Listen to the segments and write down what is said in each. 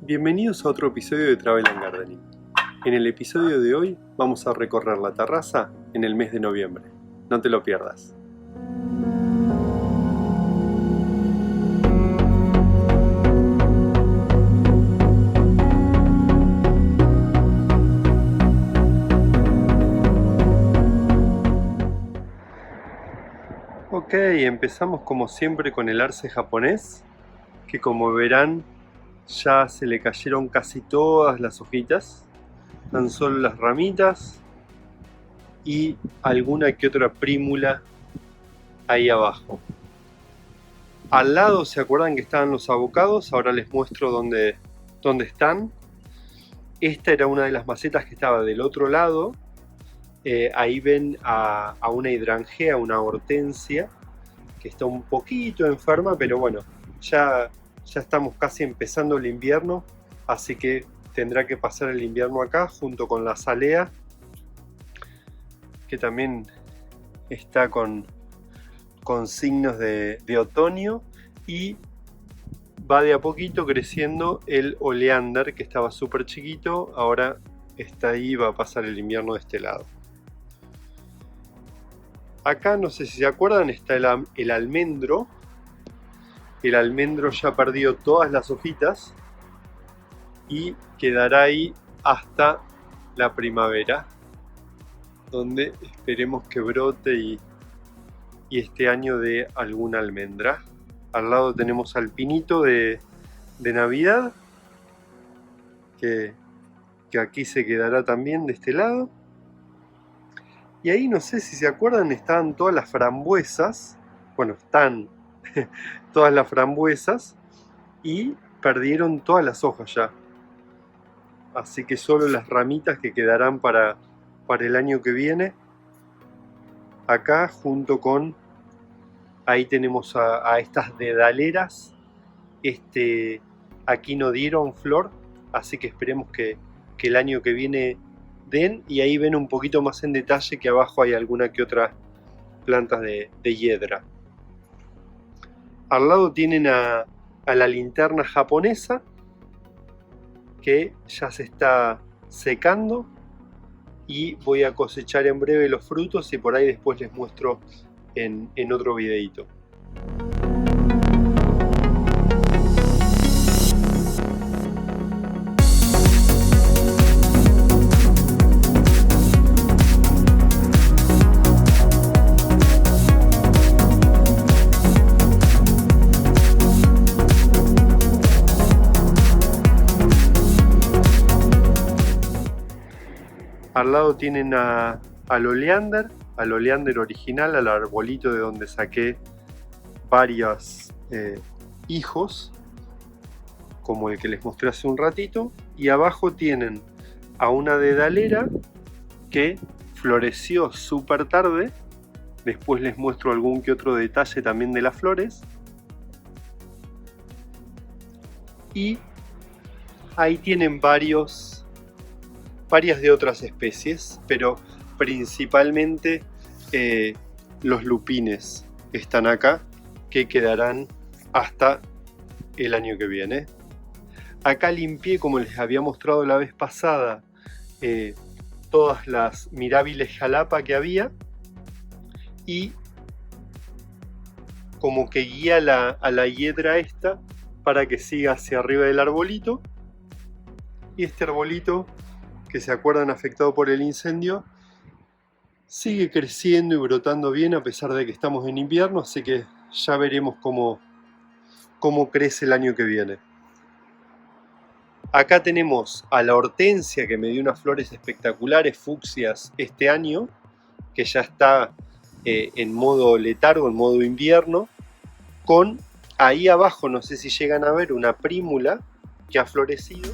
Bienvenidos a otro episodio de Travel and Gardening. En el episodio de hoy vamos a recorrer la terraza en el mes de noviembre. No te lo pierdas. Ok, empezamos como siempre con el arce japonés, que como verán ya se le cayeron casi todas las hojitas, tan solo las ramitas y alguna que otra prímula ahí abajo. Al lado, ¿se acuerdan que estaban los avocados? Ahora les muestro dónde están. Esta era una de las macetas que estaba del otro lado. Ahí ven a una hidrangea, una hortensia, que está un poquito enferma, pero bueno, ya estamos casi empezando el invierno, así que tendrá que pasar el invierno acá junto con la azalea, que también está con signos de otoño, y va de a poquito creciendo el oleander, que estaba súper chiquito, ahora está ahí, va a pasar el invierno de este lado. Acá, no sé si se acuerdan, está el almendro. El almendro ya perdió todas las hojitas y quedará ahí hasta la primavera, donde esperemos que brote y este año dé alguna almendra. Al lado tenemos al pinito de Navidad, que aquí se quedará también de este lado. Y ahí, no sé si se acuerdan, estaban todas las frambuesas. Bueno, están todas las frambuesas y perdieron todas las hojas ya. Así que solo las ramitas que quedarán para el año que viene. Acá junto con, ahí tenemos a estas dedaleras. Aquí no dieron flor, así que esperemos que el año que viene den. Y ahí ven un poquito más en detalle que abajo hay alguna que otra plantas de hiedra. Al lado tienen a la linterna japonesa, que ya se está secando, y voy a cosechar en breve los frutos y por ahí después les muestro en otro videito. Al lado tienen al oleander original, al arbolito de donde saqué varios hijos, como el que les mostré hace un ratito. Y abajo tienen a una dedalera que floreció súper tarde. Después les muestro algún que otro detalle también de las flores. Y ahí tienen varias de otras especies, pero principalmente los lupines están acá, que quedarán hasta el año que viene. Acá limpié, como les había mostrado la vez pasada, todas las Mirabilis jalapa que había, y como que guía a la hiedra esta para que siga hacia arriba del arbolito. Y este arbolito, que se acuerdan afectado por el incendio, sigue creciendo y brotando bien a pesar de que estamos en invierno, así que ya veremos cómo crece el año que viene. Acá tenemos a la hortensia, que me dio unas flores espectaculares, fucsias, este año, que ya está en modo letargo, en modo invierno, con ahí abajo, no sé si llegan a ver, una prímula que ha florecido.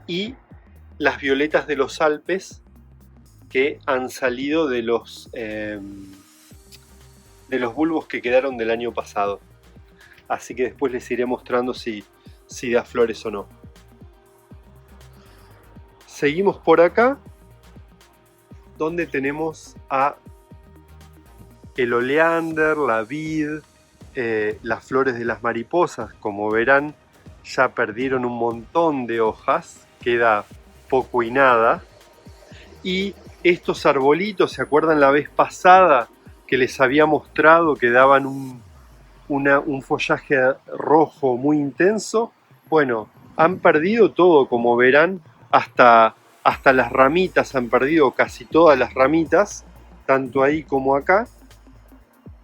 Y las violetas de los Alpes, que han salido de los bulbos que quedaron del año pasado. así que después les iré mostrando si da flores o no. Seguimos por acá, donde tenemos a el oleander, la vid, las flores de las mariposas. Como verán, ya perdieron un montón de hojas, queda poco y nada. Y estos arbolitos, ¿se acuerdan la vez pasada que les había mostrado que daban un follaje rojo muy intenso? Bueno, han perdido todo, como verán, hasta las ramitas han perdido, casi todas las ramitas, tanto ahí como acá,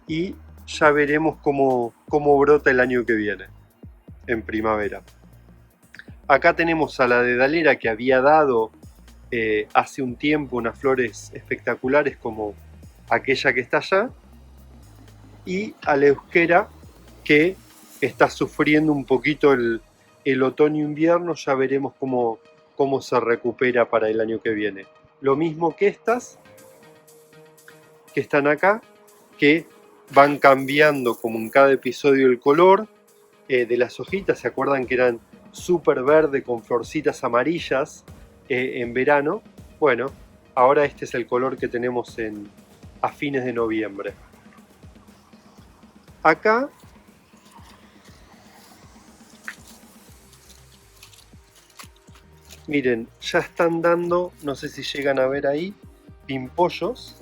y ya veremos cómo brota el año que viene, en primavera. Acá tenemos a la dedalera que había dado hace un tiempo unas flores espectaculares como aquella que está allá, y a la euskera que está sufriendo un poquito el otoño-invierno. Ya veremos cómo se recupera para el año que viene. Lo mismo que estas que están acá, que van cambiando como en cada episodio el color de las hojitas. ¿Se acuerdan que eran súper verde con florcitas amarillas en verano? Bueno, ahora este es el color que tenemos a fines de noviembre. Acá miren, ya están dando, no sé si llegan a ver ahí, pimpollos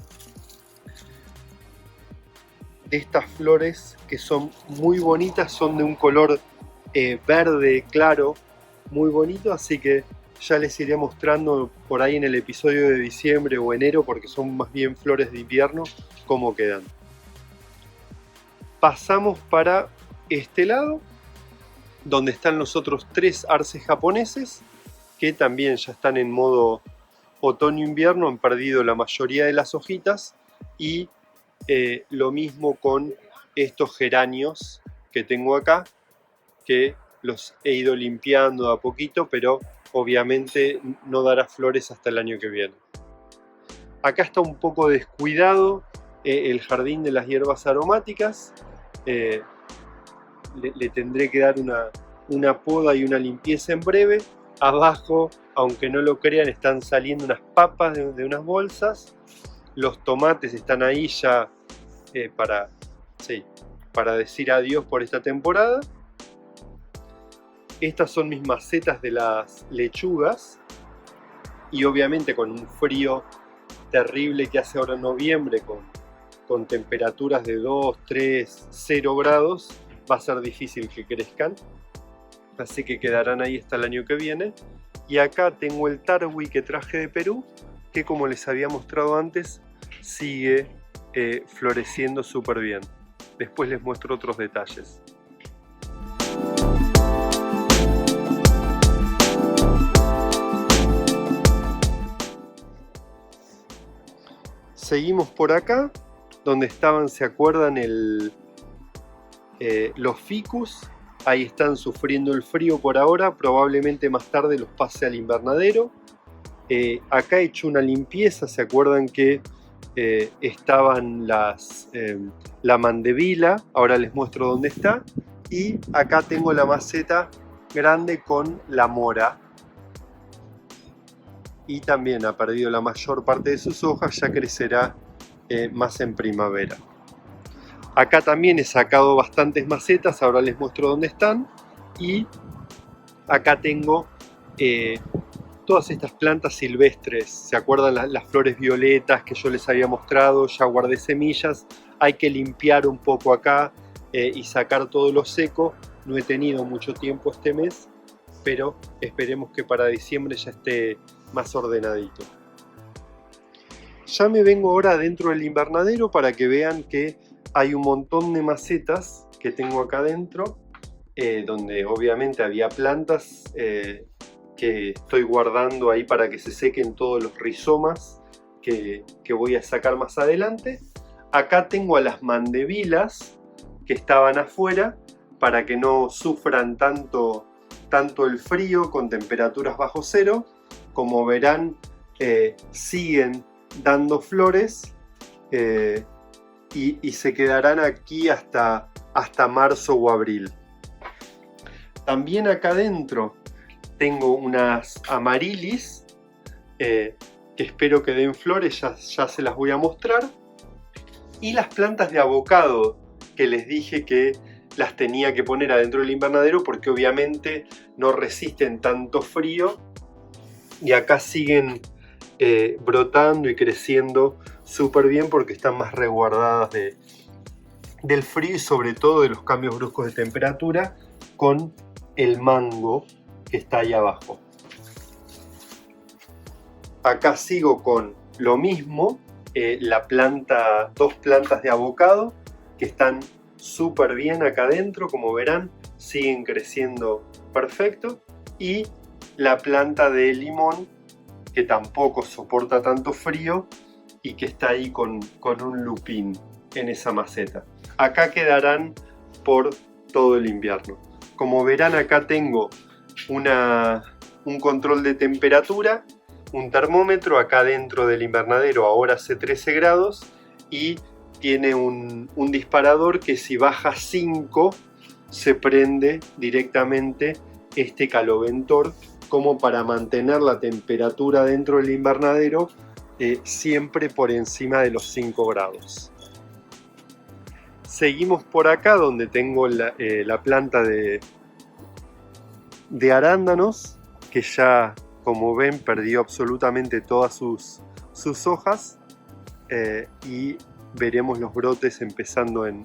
de estas flores que son muy bonitas, son de un color verde claro, muy bonito, así que ya les iré mostrando por ahí en el episodio de diciembre o enero, porque son más bien flores de invierno, cómo quedan. Pasamos para este lado, donde están los otros 3 arces japoneses, que también ya están en modo otoño-invierno, han perdido la mayoría de las hojitas, y lo mismo con estos geranios que tengo acá, que los he ido limpiando a poquito, pero obviamente no dará flores hasta el año que viene. Acá está un poco descuidado el jardín de las hierbas aromáticas. Le tendré que dar una poda y una limpieza en breve. Abajo, aunque no lo crean, están saliendo unas papas de unas bolsas. Los tomates están ahí ya para decir adiós por esta temporada. Estas son mis macetas de las lechugas, y obviamente con un frío terrible que hace ahora en noviembre, con temperaturas de 2, 3, 0 grados, va a ser difícil que crezcan, así que quedarán ahí hasta el año que viene. Y acá tengo el tarwi que traje de Perú, que como les había mostrado antes, sigue floreciendo súper bien. Después les muestro otros detalles. Seguimos por acá, donde estaban, ¿se acuerdan? Los ficus. Ahí están sufriendo el frío por ahora, probablemente más tarde los pase al invernadero. Acá he hecho una limpieza, ¿se acuerdan que estaban la mandevila? Ahora les muestro dónde está. Y acá tengo la maceta grande con la mora. Y también ha perdido la mayor parte de sus hojas, ya crecerá más en primavera. Acá también he sacado bastantes macetas, ahora les muestro dónde están. Y acá tengo todas estas plantas silvestres. ¿Se acuerdan las flores violetas que yo les había mostrado? Ya guardé semillas. Hay que limpiar un poco acá y sacar todo lo seco. No he tenido mucho tiempo este mes, pero esperemos que para diciembre ya esté más ordenadito. Ya me vengo ahora dentro del invernadero para que vean que hay un montón de macetas que tengo acá adentro, donde obviamente había plantas que estoy guardando ahí para que se sequen todos los rizomas que voy a sacar más adelante. Acá tengo a las mandevilas que estaban afuera para que no sufran tanto el frío con temperaturas bajo cero. Como verán, siguen dando flores y se quedarán aquí hasta hasta marzo o abril. También acá adentro tengo unas amarilis que espero que den flores, ya se las voy a mostrar. Y las plantas de avocado que les dije que las tenía que poner adentro del invernadero porque obviamente no resisten tanto frío y acá siguen brotando y creciendo súper bien porque están más resguardadas del frío y sobre todo de los cambios bruscos de temperatura con el mango que está ahí abajo. Acá sigo con lo mismo, dos plantas de avocado que están súper bien acá adentro, como verán, siguen creciendo perfecto, y la planta de limón que tampoco soporta tanto frío y que está ahí con un lupín en esa maceta. Acá quedarán por todo el invierno. Como verán, acá tengo un control de temperatura, un termómetro acá dentro del invernadero, ahora hace 13 grados, y tiene un disparador que si baja 5 se prende directamente este caloventor, como para mantener la temperatura dentro del invernadero siempre por encima de los 5 grados. Seguimos por acá donde tengo la planta de arándanos, que ya, como ven, perdió absolutamente todas sus hojas, y veremos los brotes empezando en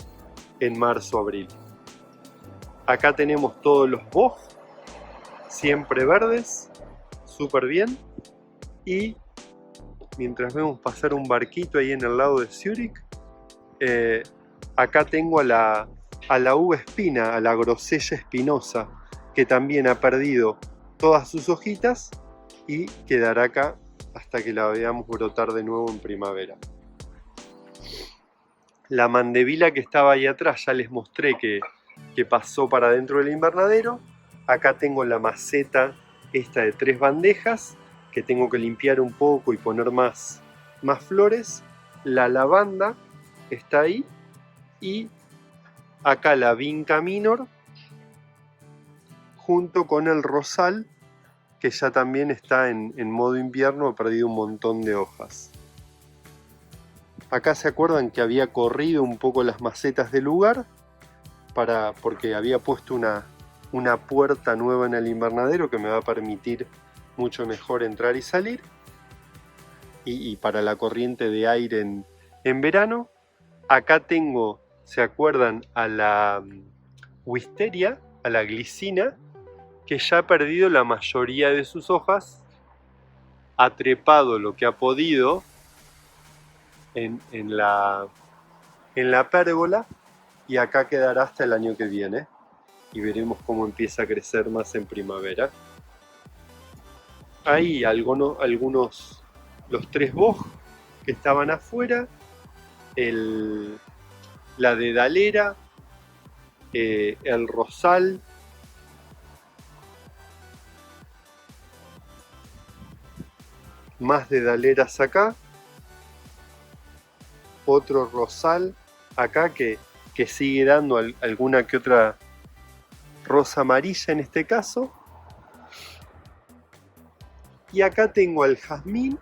marzo, abril. Acá tenemos todos los boj, siempre verdes, súper bien, y mientras vemos pasar un barquito ahí en el lado de Zurich, acá tengo a la uva espina, a la grosella espinosa, que también ha perdido todas sus hojitas y quedará acá hasta que la veamos brotar de nuevo en primavera. La mandevila que estaba ahí atrás ya les mostré que pasó para dentro del invernadero. Acá tengo la maceta esta de 3 bandejas que tengo que limpiar un poco y poner más flores. La lavanda está ahí, y acá la vinca minor junto con el rosal, que ya también está en modo invierno, ha perdido un montón de hojas. Acá se acuerdan que había corrido un poco las macetas del lugar porque había puesto una puerta nueva en el invernadero que me va a permitir mucho mejor entrar y salir, y para la corriente de aire en verano. Acá tengo, ¿se acuerdan? A la wisteria, a la glicina, que ya ha perdido la mayoría de sus hojas, ha trepado lo que ha podido en la pérgola, y acá quedará hasta el año que viene, y veremos cómo empieza a crecer más en primavera. Ahí algunos, los 3 boj que estaban afuera, la dedalera, el rosal, más dedaleras acá, otro rosal acá que sigue dando alguna que otra rosa amarilla en este caso, y acá tengo el jazmín,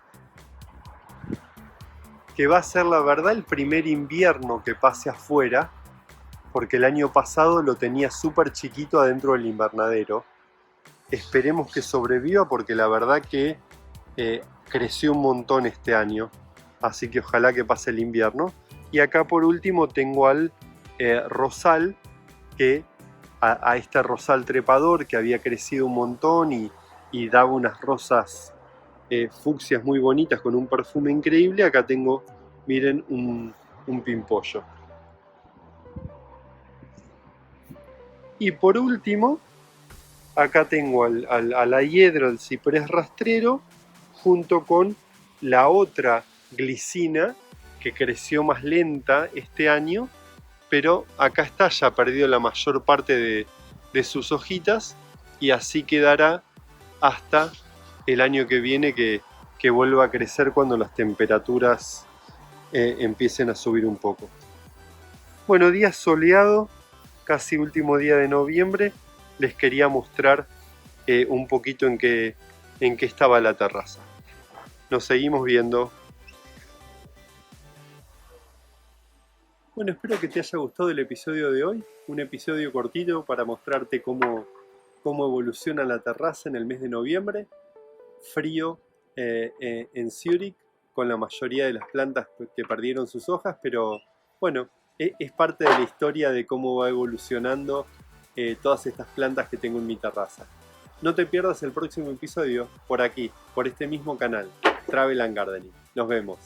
que va a ser, la verdad, el primer invierno que pase afuera, porque el año pasado lo tenía súper chiquito adentro del invernadero. Esperemos que sobreviva, porque la verdad que creció un montón este año, así que ojalá que pase el invierno. Y acá por último tengo al rosal, que a este rosal trepador que había crecido un montón y daba unas rosas fucsias muy bonitas con un perfume increíble. Acá tengo, miren, un pimpollo. Y por último, acá tengo a la hiedra, el ciprés rastrero, junto con la otra glicina que creció más lenta este año, pero acá está, ya ha perdido la mayor parte de sus hojitas, y así quedará hasta el año que viene, que vuelva a crecer cuando las temperaturas empiecen a subir un poco. Bueno, día soleado, casi último día de noviembre, les quería mostrar un poquito en qué estaba la terraza. Nos seguimos viendo. Bueno, espero que te haya gustado el episodio de hoy. Un episodio cortito para mostrarte cómo evoluciona la terraza en el mes de noviembre. Frío en Zurich, con la mayoría de las plantas que perdieron sus hojas, pero bueno, es parte de la historia de cómo va evolucionando todas estas plantas que tengo en mi terraza. No te pierdas el próximo episodio por aquí, por este mismo canal, Travel and Gardening. Nos vemos.